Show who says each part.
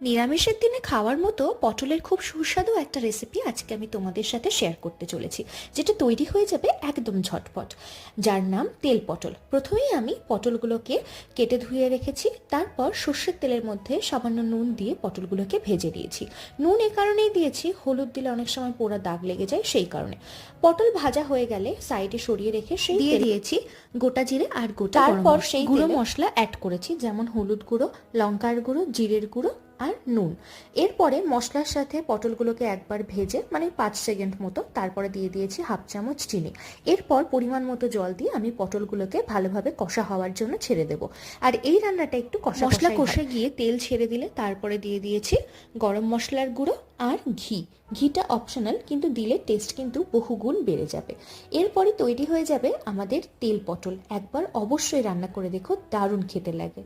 Speaker 1: নিরামিষের দিনে খাওয়ার মতো পটলের খুব সুস্বাদু একটা রেসিপি আজকে আমি তোমাদের সাথে শেয়ার করতে চলেছি, যেটা তৈরি হয়ে যাবে একদম ঝটপট, যার নাম তেল পটল। প্রথমেই আমি পটলগুলোকে কেটে ধুয়ে রেখেছি, তারপর সর্ষের তেলের মধ্যে সামান্য নুন দিয়ে পটলগুলোকে ভেজে নিয়েছি। নুন এ কারণেই দিয়েছি, হলুদ দিলে অনেক সময় পোড়া দাগ লেগে যায়, সেই কারণে। পটল ভাজা হয়ে গেলে সাইডে সরিয়ে রেখে সেই দিয়ে দিয়েছি গোটা জিরে আর গোটা তারপর সেই গুঁড়ো মশলা অ্যাড করেছি, যেমন হলুদ গুঁড়ো, লঙ্কার গুঁড়ো, জিরের গুঁড়ো আর নুন। এরপরে মশলার সাথে পটলগুলোকে একবার ভেজে মানে 5 সেকেন্ড মতো, তারপরে দিয়ে দিয়েছি হাফ চামচ চিনি। এরপর পরিমাণ মতো জল দিয়ে আমি পটলগুলোকে ভালোভাবে কষা হওয়ার জন্য ছেড়ে দেব। আর এই রান্নাটা একটু মশলা কষে গিয়ে তেল ছেড়ে দিলে তারপরে দিয়ে দিয়েছি গরম মশলার গুঁড়ো আর ঘি। ঘিটা অপশনাল, কিন্তু দিলে টেস্ট কিন্তু বহুগুণ বেড়ে যাবে। এরপরে তৈরি হয়ে যাবে আমাদের তেল পটল। একবার অবশ্যই রান্না করে দেখো, দারুণ খেতে লাগে।